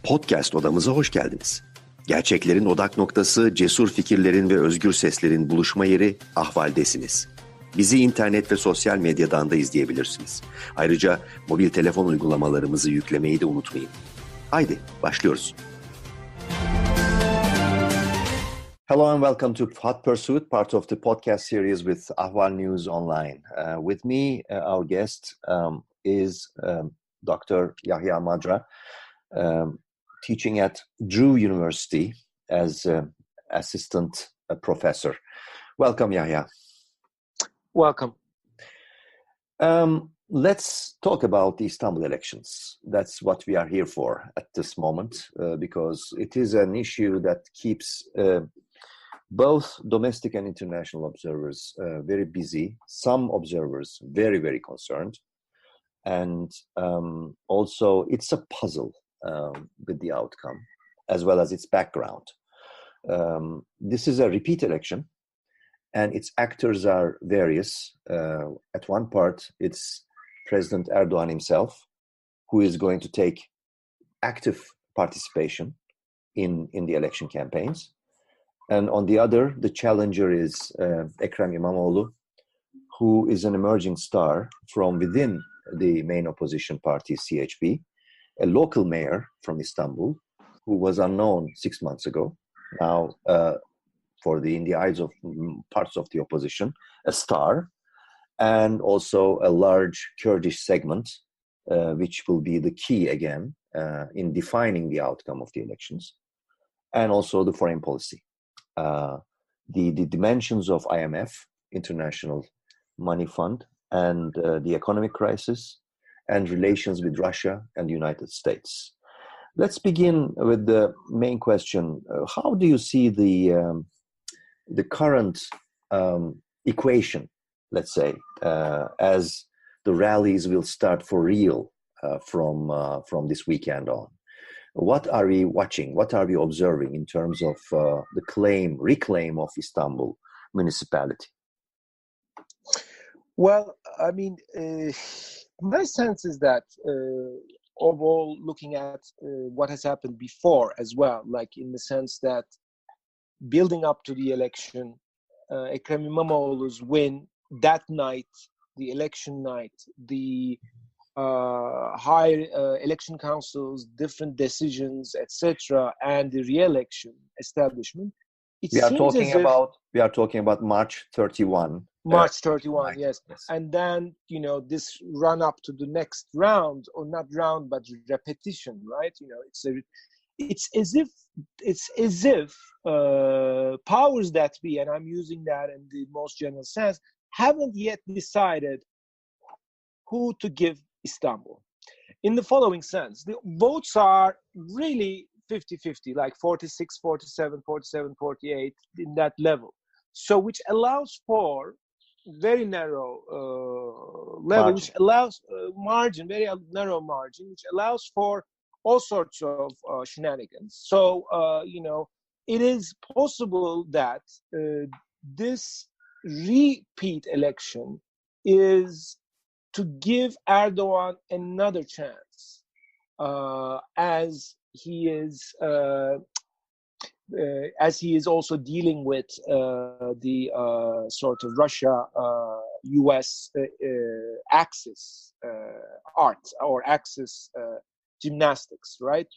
Podcast odamıza hoş geldiniz. Gerçeklerin odak noktası, cesur fikirlerin ve özgür seslerin buluşma yeri Ahval'desiniz. Bizi internet ve sosyal medyadan da izleyebilirsiniz. Ayrıca mobil telefon uygulamalarımızı yüklemeyi de unutmayın. Haydi başlıyoruz. Hello and welcome to Hot Pursuit, part of the podcast series with Ahval News Online. With me, our guest is Dr. Yahya Madra, teaching at Drew University as assistant professor. Welcome, Yahya. Welcome. Let's talk about the Istanbul elections. That's what we are here for at this moment, because it is an issue that keeps both domestic and international observers very busy. Some observers very, very concerned. And also it's a puzzle with the outcome, as well as its background. This is a repeat election, and its actors are various. At one part, it's President Erdogan himself, who is going to take active participation in the election campaigns. And on the other, the challenger is Ekrem İmamoğlu, who is an emerging star from within the main opposition party, CHP, a local mayor from Istanbul, who was unknown 6 months ago. Now, in the eyes of parts of the opposition, a star, and also a large Kurdish segment, which will be the key again in defining the outcome of the elections, and also the foreign policy. The dimensions of IMF, International Money Fund, and the economic crisis, and relations with Russia and the United States. Let's begin with the main question. How do you see the current equation, let's say, as the rallies will start for real from this weekend on? What are we watching? What are we observing in terms of the reclaim of Istanbul municipality? Well, I mean, my sense is that overall, looking at what has happened before as well, like in the sense that building up to the election, Ekrem İmamoğlu's win that night, the election night, the high election councils, different decisions, etc., and the re-election establishment. We are talking about March 31. March 31, right. Yes. And then, this run up to the next round, or not round, but repetition, right? It's as if powers that be, and I'm using that in the most general sense, haven't yet decided who to give Istanbul. In the following sense, the votes are really 50-50, like 46, 47, 47, 48, in that level. So which allows for very narrow level, which allows very narrow margin, which allows for all sorts of shenanigans. So, it is possible that this repeat election is to give Erdogan another chance, as he is also dealing with the sort of Russia-US axis art, or axis gymnastics, right?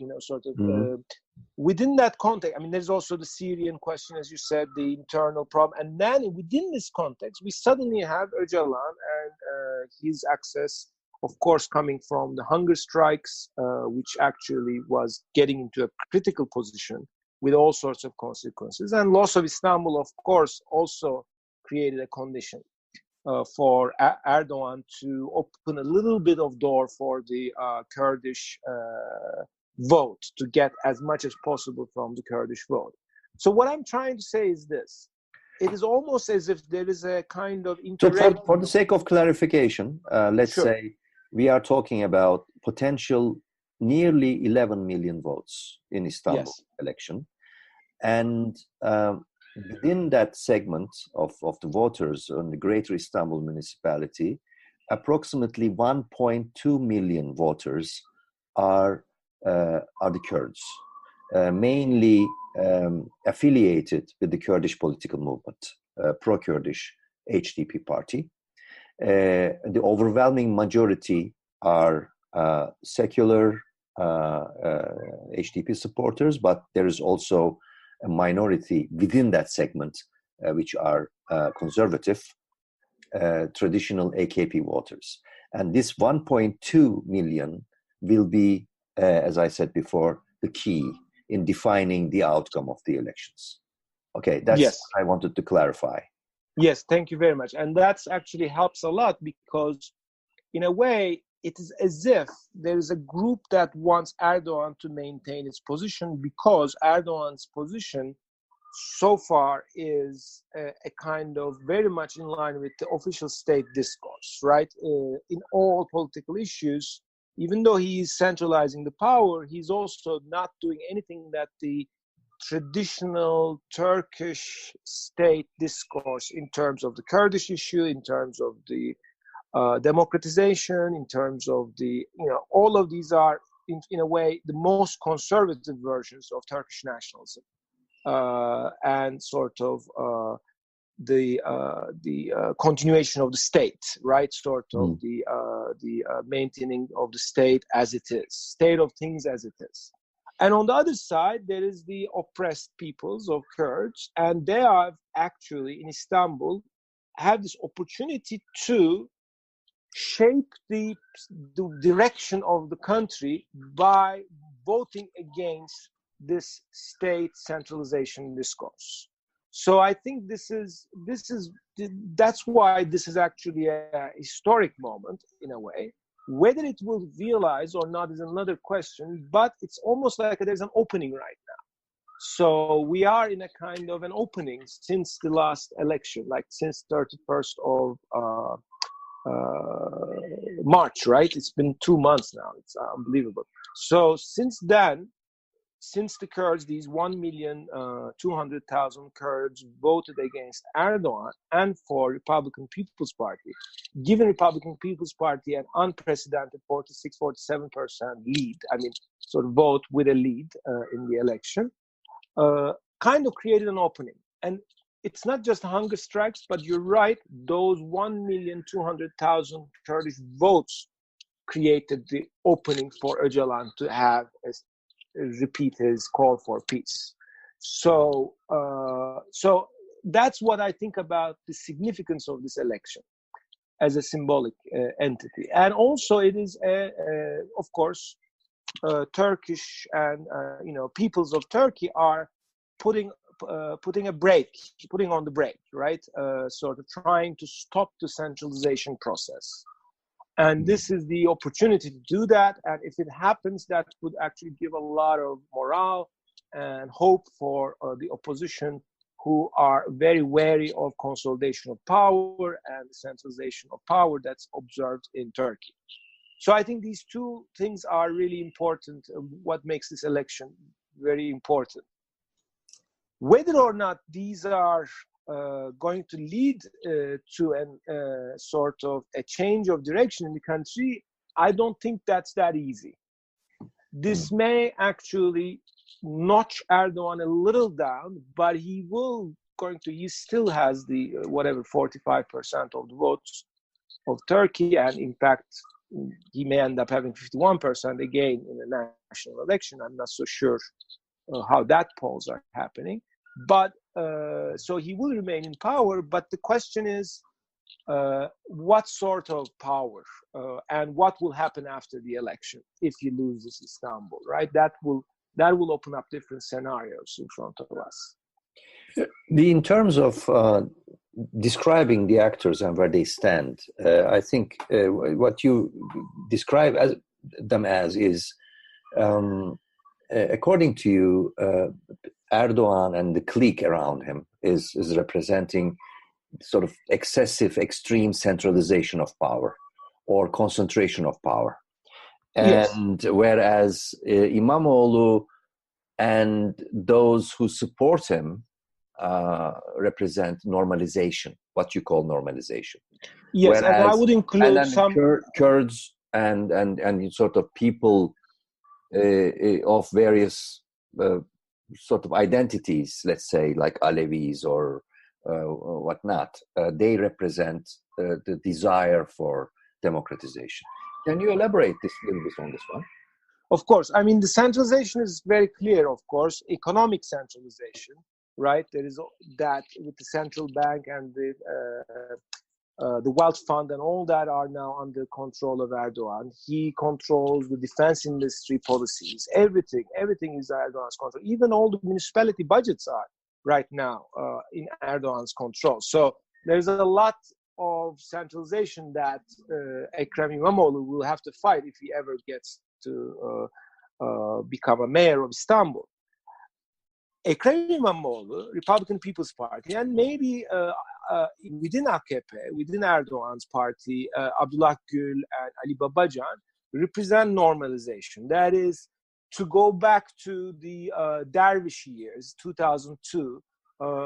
Within that context, I mean, there's also the Syrian question, as you said, the internal problem. And then within this context, we suddenly have Öcalan and his access, of course, coming from the hunger strikes, which actually was getting into a critical position with all sorts of consequences. And loss of Istanbul, of course, also created a condition for Erdogan to open a little bit of door for the Kurdish vote, to get as much as possible from the Kurdish vote. So what I'm trying to say is this. It is almost as if there is a kind of... So for the sake of clarification, let's say we are talking about potential nearly 11 million votes in Istanbul election. And within that segment of the voters in the Greater Istanbul municipality, approximately 1.2 million voters are are the Kurds, mainly affiliated with the Kurdish political movement, pro-Kurdish HDP party. The overwhelming majority are secular HDP supporters, but there is also a minority within that segment which are conservative, traditional AKP voters. And this 1.2 million will be, as I said before, the key in defining the outcome of the elections. Okay, that's Yes. what I wanted to clarify. Yes, thank you very much. And that's actually helps a lot, because in a way, it is as if there is a group that wants Erdogan to maintain its position, because Erdogan's position so far is a kind of very much in line with the official state discourse, right? In all political issues, even though he is centralizing the power, he's also not doing anything that the traditional Turkish state discourse in terms of the Kurdish issue, in terms of the democratization, in terms of the, all of these are in a way the most conservative versions of Turkish nationalism, and sort of the continuation of the state, right? Sort of the maintaining of the state as it is, state of things as it is. And on the other side, there is the oppressed peoples of Kurds, and they have actually in Istanbul have this opportunity to shape the direction of the country by voting against this state centralization discourse. So I think that's why this is actually a historic moment in a way. Whether it will realize or not is another question, but it's almost like there's an opening right now. So we are in a kind of an opening since the last election, like since 31st of March, right? It's been 2 months now. It's unbelievable. So since then, since the Kurds, these 1,200,000 Kurds voted against Erdogan and for Republican People's Party, given Republican People's Party an unprecedented 46-47% lead, I mean, sort of vote with a lead in the election, kind of created an opening. And it's not just hunger strikes, but you're right, those 1,200,000 Kurdish votes created the opening for Öcalan to have repeat his call for peace. So that's what I think about the significance of this election as a symbolic entity. And also it is, of course, Turkish and peoples of Turkey are putting on the brake, right? Sort of trying to stop the centralization process. And this is the opportunity to do that. And if it happens, that would actually give a lot of morale and hope for the opposition, who are very wary of consolidation of power and centralization of power that's observed in Turkey. So I think these two things are really important, what makes this election very important. Whether or not these are going to lead to a sort of a change of direction in the country, I don't think that's that easy. This may actually notch Erdogan a little down, but he still has the 45% of the votes of Turkey, and in fact he may end up having 51% again in the national election. I'm not so sure how that polls are happening, but so he will remain in power. But the question is, what sort of power and what will happen after the election if he loses Istanbul, right? That will open up different scenarios in front of us. In terms of describing the actors and where they stand, I think what you describe them as is, according to you, Erdogan and the clique around him is representing sort of excessive, extreme centralization of power or concentration of power. And yes. Whereas İmamoğlu and those who support him represent normalization, what you call normalization. Yes, and I would include some Kurds and sort of people of various sort of identities, let's say like Alevis or whatnot, they represent the desire for democratization. Can you elaborate this a little bit on this one? Of course. I mean, the centralization is very clear, of course. Economic centralization, right? There is that with the central bank and the wealth fund and all that are now under control of Erdogan. He controls the defense industry policies. Everything is Erdogan's control. Even all the municipality budgets are right now in Erdogan's control. So there's a lot of centralization that Ekrem İmamoğlu will have to fight if he ever gets to become a mayor of Istanbul. Ekrem İmamoğlu, Republican People's Party, and maybe within AKP, within Erdogan's party, Abdullah Gül and Ali Babacan represent normalization. That is, to go back to the Dervish years, 2002,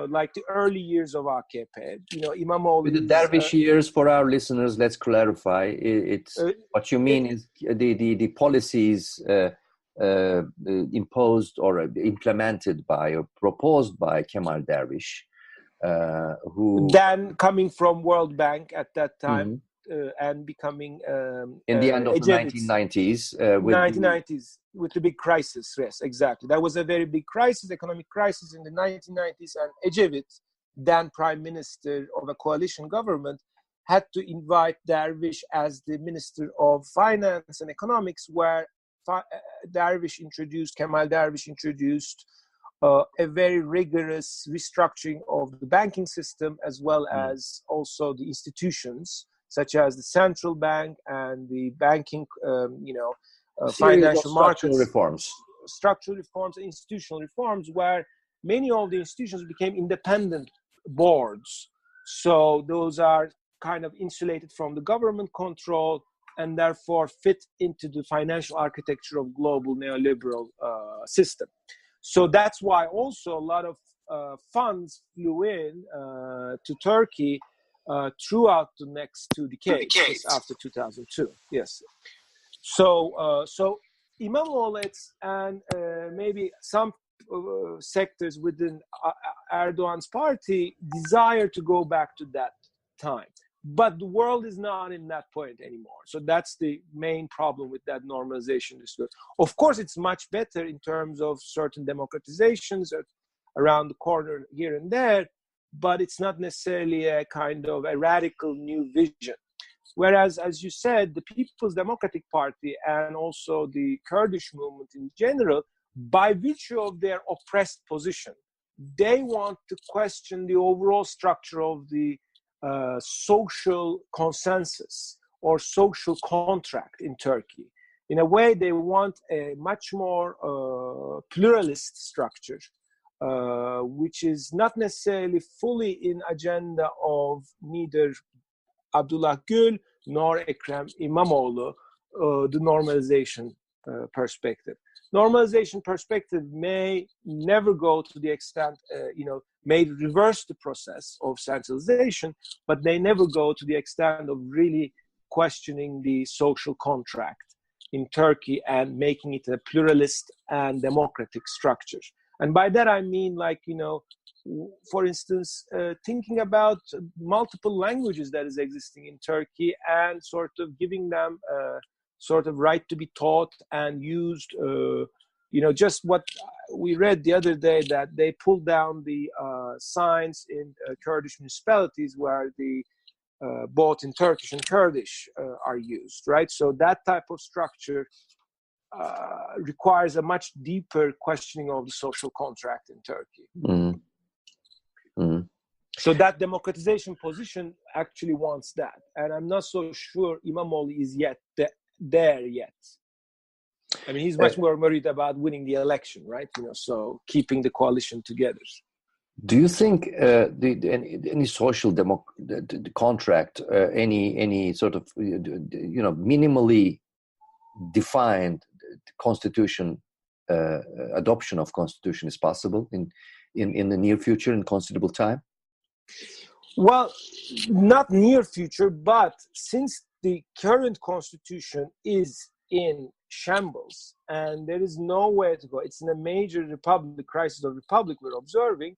like the early years of AKP. You know, İmamoğlu. With the Dervish years, for our listeners, let's clarify. It's what you mean is the policies imposed or implemented by or proposed by Kemal Dervish, who then coming from World Bank at that time, and becoming in the end of the 1990s, with the big crisis. Yes, exactly. That was a very big crisis, economic crisis in the 1990s, and Ecevit, then prime minister of a coalition government, had to invite Dervish as the minister of finance and economics, where Kemal Dervish introduced a very rigorous restructuring of the banking system, as well as also the institutions, such as the central bank and the banking, financial markets. Structural reforms, institutional reforms, where many of the institutions became independent boards. So those are kind of insulated from the government control, and therefore fit into the financial architecture of global neoliberal system. So that's why also a lot of funds flew in to Turkey throughout the next 2 decades after 2002. Yes. So İmamoğlu and maybe some sectors within Erdogan's party desire to go back to that time. But the world is not in that point anymore. So that's the main problem with that normalization discourse. Of course, it's much better in terms of certain democratizations around the corner here and there, but it's not necessarily a kind of a radical new vision. Whereas, as you said, the People's Democratic Party and also the Kurdish movement in general, by virtue of their oppressed position, they want to question the overall structure of the social consensus or social contract in Turkey. In a way, they want a much more pluralist structure, which is not necessarily fully in agenda of neither Abdullah Gül nor Ekrem İmamoğlu, the normalization perspective. Normalization perspective may never go to the extent, may reverse the process of centralization, but they never go to the extent of really questioning the social contract in Turkey and making it a pluralist and democratic structure. And by that I mean, for instance, thinking about multiple languages that is existing in Turkey and sort of giving them sort of right to be taught and used, just what we read the other day, that they pulled down the signs in Kurdish municipalities where the both in Turkish and Kurdish are used, right? So that type of structure requires a much deeper questioning of the social contract in Turkey. So that democratization position actually wants that. And I'm not so sure İmamoğlu is yet there yet. I mean, he's much more worried about winning the election, right? So keeping the coalition together. Do you think any social the contract, any sort of minimally defined constitution, adoption of constitution is possible in the near future, in considerable time? Well, not near future, but since the current constitution is in shambles, and there is nowhere to go. It's in a major crisis of republic we're observing.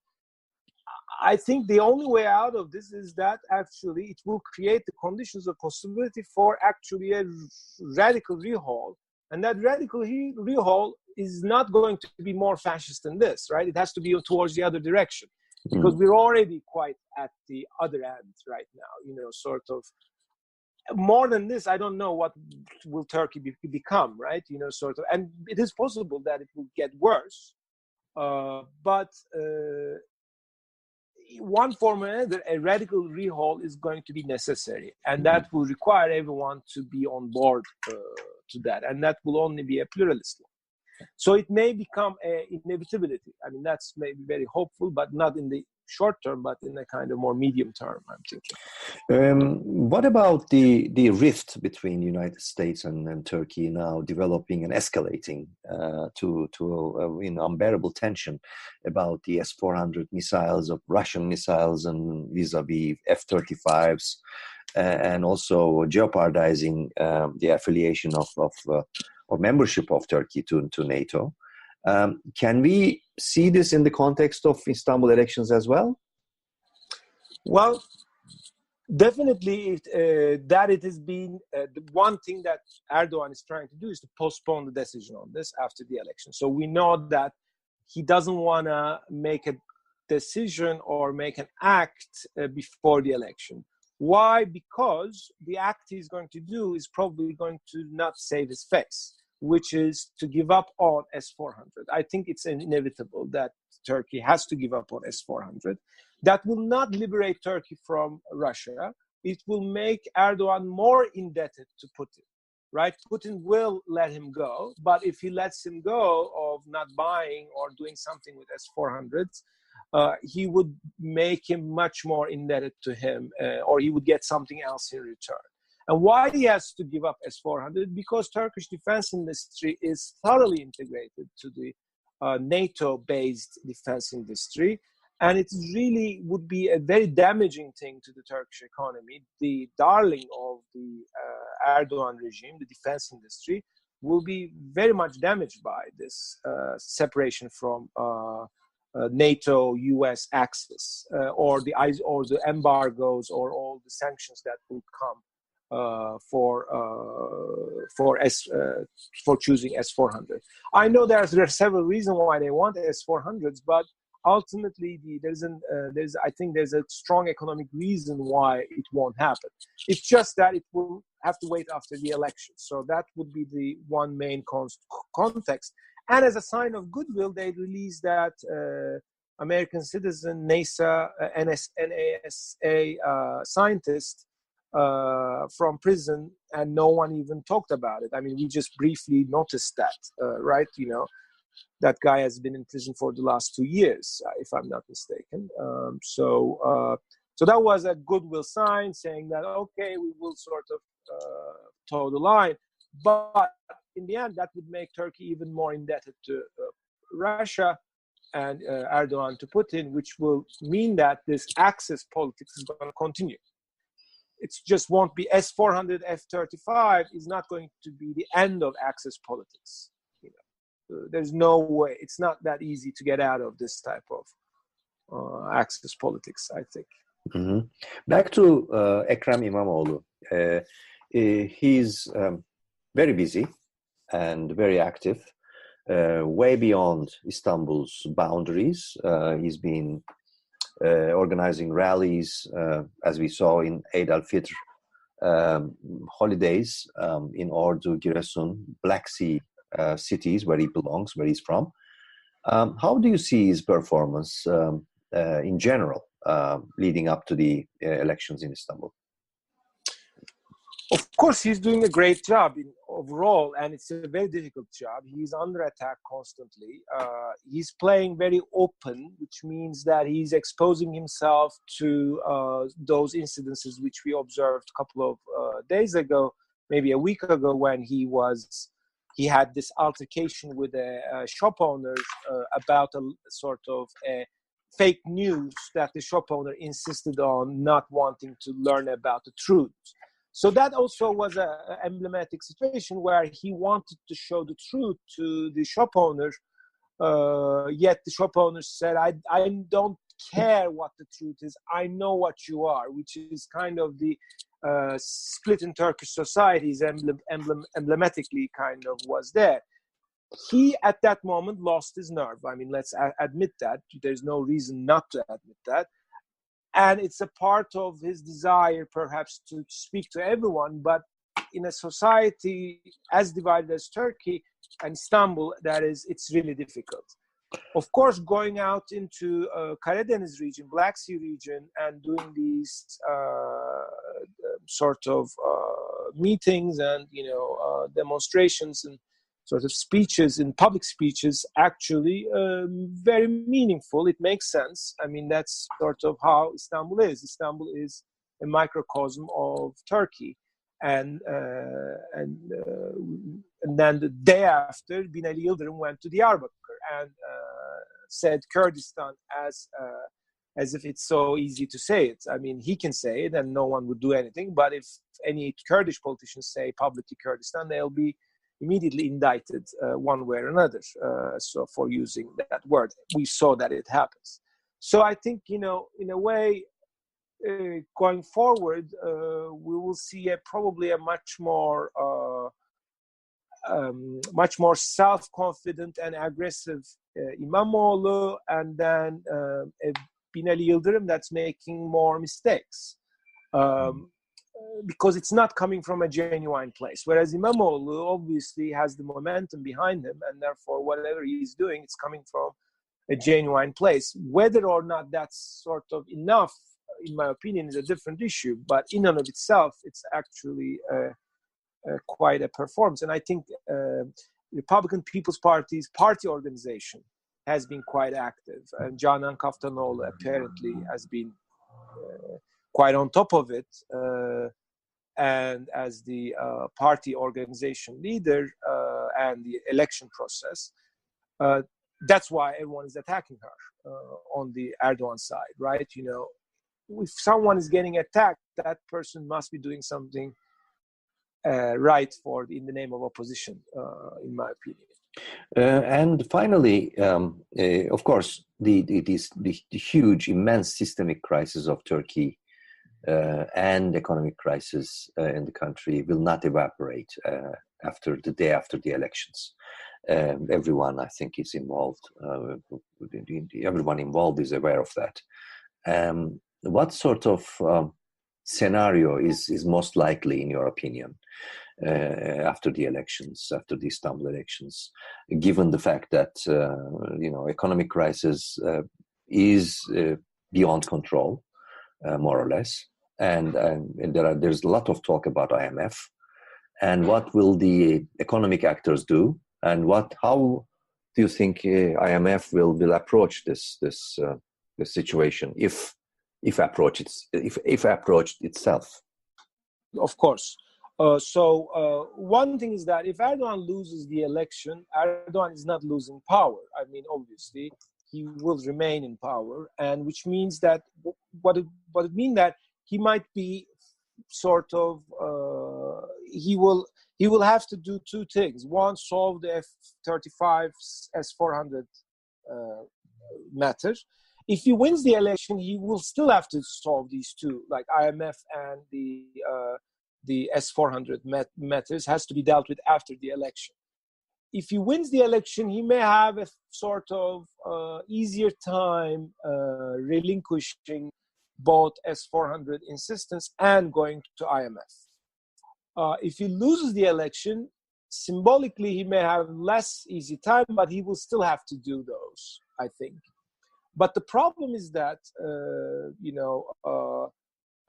I think the only way out of this is that actually it will create the conditions of possibility for actually a radical rehaul. And that radical rehaul is not going to be more fascist than this, right? It has to be towards the other direction, because we're already quite at the other end right now, sort of. More than this, I don't know what will Turkey become, right? Sort of. And it is possible that it will get worse. But one form or another, a radical rehaul is going to be necessary, and that will require everyone to be on board to that, and that will only be a pluralist one. So it may become an inevitability. I mean, that's maybe very hopeful, but not in the short term, but in a kind of more medium term, I'm thinking. What about the rift between the United States and Turkey now developing and escalating to unbearable tension about the S-400 missiles, of Russian missiles, and vis-a-vis F-35s, and also jeopardizing the affiliation of or membership of Turkey to NATO? Can we see this in the context of Istanbul elections as well? Well, definitely that it has been the one thing that Erdogan is trying to do is to postpone the decision on this after the election. So we know that he doesn't want to make a decision or make an act before the election. Why? Because the act he's going to do is probably going to not save his face, which is to give up on S-400. I think it's inevitable that Turkey has to give up on S-400. That will not liberate Turkey from Russia. It will make Erdogan more indebted to Putin, right? Putin will let him go, but if he lets him go of not buying or doing something with S-400s, he would make him much more indebted to him, or he would get something else in return. And why he has to give up S-400? Because Turkish defense industry is thoroughly integrated to the NATO-based defense industry. And it really would be a very damaging thing to the Turkish economy. The darling of the Erdogan regime, the defense industry, will be very much damaged by this separation from NATO-US axis, or the embargoes, or all the sanctions that will come for choosing S-400. I know there are several reasons why they want S-400s, but ultimately I think there's a strong economic reason why it won't happen. It's just that it will have to wait after the election. So that would be the one main context. And as a sign of goodwill, they released that American citizen NASA scientist from prison, and no one even talked about it. I mean, we just briefly noticed that, right? That guy has been in prison for the last 2 years, if I'm not mistaken. So that was a goodwill sign, saying that, okay, we will sort of toe the line. But in the end, that would make Turkey even more indebted to Russia and Erdogan to Putin, which will mean that this axis politics is going to continue. It just won't be S-400, F-35 is not going to be the end of axis politics. There's no way. It's not that easy to get out of this type of axis politics, I think. Mm-hmm. Back to Ekrem İmamoğlu. He's very busy and very active, way beyond Istanbul's boundaries. He's been organizing rallies, as we saw in Eid al-Fitr holidays in Ordu, Giresun, Black Sea cities where he belongs, where he's from. How do you see his performance in general leading up to the elections in Istanbul? Of course, he's doing a great job overall, and it's a very difficult job. He's under attack constantly. He's playing very open, which means that he's exposing himself to those incidences which we observed a couple of days ago, maybe a week ago, when he had this altercation with a shop owner about a sort of a fake news that the shop owner insisted on not wanting to learn about the truth. So that also was an emblematic situation where he wanted to show the truth to the shop owner, yet the shop owner said, I don't care what the truth is, I know what you are, which is kind of the split in Turkish societies emblematically kind of was there. He, at that moment, lost his nerve. I mean, let's admit that. There's no reason not to admit that. And it's a part of his desire, perhaps, to speak to everyone. But in a society as divided as Turkey and Istanbul, it's really difficult. Of course, going out into Karadeniz region, Black Sea region, and doing these sort of meetings and demonstrations and sort of speeches, in public speeches, actually very meaningful. It makes sense. I mean, that's sort of how Istanbul is. Istanbul is a microcosm of Turkey. And then the day after, Binali Yıldırım went to Diyarbakır and said Kurdistan as if it's so easy to say it. I mean, he can say it and no one would do anything. But if any Kurdish politicians say publicly Kurdistan, they'll be immediately indicted one way or another. So for using that word, we saw that it happens. So I think, in a way, going forward, we will see probably a much more self-confident and aggressive İmamoğlu, and then Binali Yıldırım that's making more mistakes. Because it's not coming from a genuine place. Whereas İmamoğlu obviously has the momentum behind him, and therefore whatever he's doing, it's coming from a genuine place. Whether or not that's sort of enough, in my opinion, is a different issue. But in and of itself, it's actually quite a performance. And I think Republican People's Party's party organization has been quite active. And Canan Kaftanoğlu apparently has been quite on top of it. And as the party organization leader and the election process, that's why everyone is attacking her on the Erdogan side, right? If someone is getting attacked, that person must be doing something right in the name of opposition, in my opinion. And finally, of course, the huge, immense systemic crisis of Turkey and economic crisis in the country will not evaporate after the day after the elections. Everyone, I think, is involved. Everyone involved is aware of that. What sort of scenario is most likely, in your opinion, after the elections, after the Istanbul elections, given the fact that economic crisis is beyond control, more or less, and there's a lot of talk about IMF, and what will the economic actors do, and how do you think IMF will approach this situation if approached itself? Of course. So one thing is that if Erdogan loses the election, Erdogan is not losing power. I mean, obviously, he will remain in power, and which means that what it means that he might be sort of he will have to do two things. One, solve the F-35 S-400 matter. If he wins the election, he will still have to solve these two, like IMF and the S-400 matters has to be dealt with after the election. If he wins the election, he may have a sort of easier time relinquishing both S-400 insistence and going to IMF. If he loses the election, symbolically he may have less easy time, but he will still have to do those, I think. But the problem is that,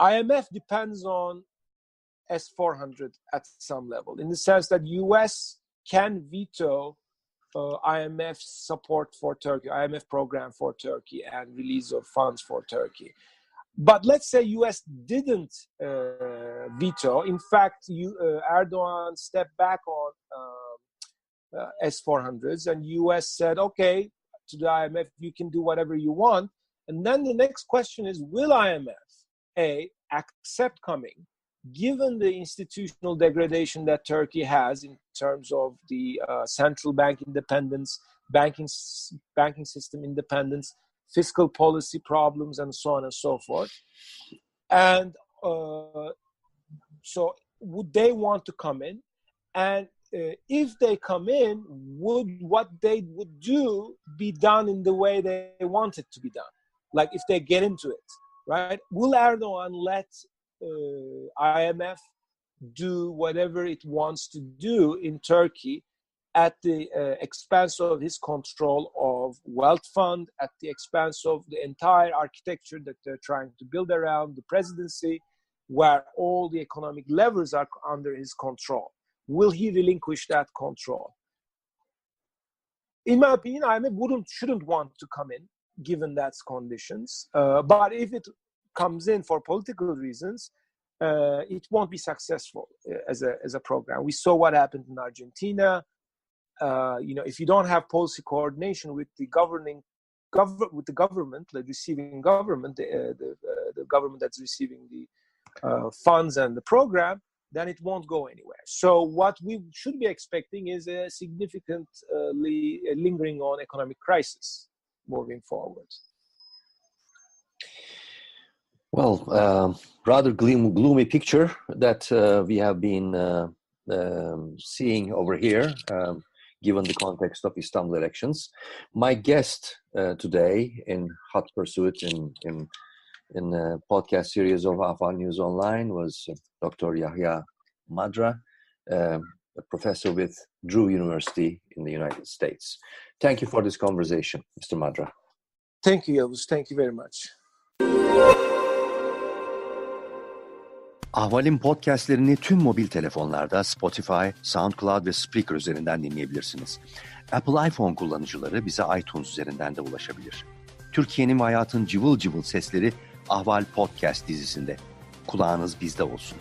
IMF depends on S-400 at some level, in the sense that US can veto IMF's support for Turkey, IMF program for Turkey and release of funds for Turkey. But let's say US didn't veto. In fact, Erdogan stepped back on S-400s, and US said, okay, to the IMF, you can do whatever you want. And then the next question is, will IMF, A, accept coming given the institutional degradation that Turkey has in terms of the central bank independence, banking system independence, fiscal policy problems, and so on and so forth. And so would they want to come in? And if they come in, would what they would do be done in the way they want it to be done? Like if they get into it, right? Will Erdogan let IMF do whatever it wants to do in Turkey at the expense of his control of wealth fund, at the expense of the entire architecture that they're trying to build around the presidency, where all the economic levers are under his control? Will he relinquish that control? In my opinion, IMF shouldn't want to come in, given that conditions. But if it comes in for political reasons, it won't be successful as a program. We saw what happened in Argentina. If you don't have policy coordination with the government, the receiving government, the government that's receiving the funds and the program, then it won't go anywhere. So what we should be expecting is a significantly lingering on economic crisis moving forward. Well, rather gloomy picture that we have been seeing over here, given the context of Istanbul elections. My guest today in Hot Pursuit in a podcast series of Afan News Online was Dr. Yahya Madra, a professor with Drew University in the United States. Thank you for this conversation, Mr. Madra. Thank you, Yavuz. Thank you very much. Ahval'in podcastlerini tüm mobil telefonlarda Spotify, SoundCloud ve Spreaker üzerinden dinleyebilirsiniz. Apple iPhone kullanıcıları bize iTunes üzerinden de ulaşabilir. Türkiye'nin ve hayatın cıvıl cıvıl sesleri Ahval Podcast dizisinde. Kulağınız bizde olsun.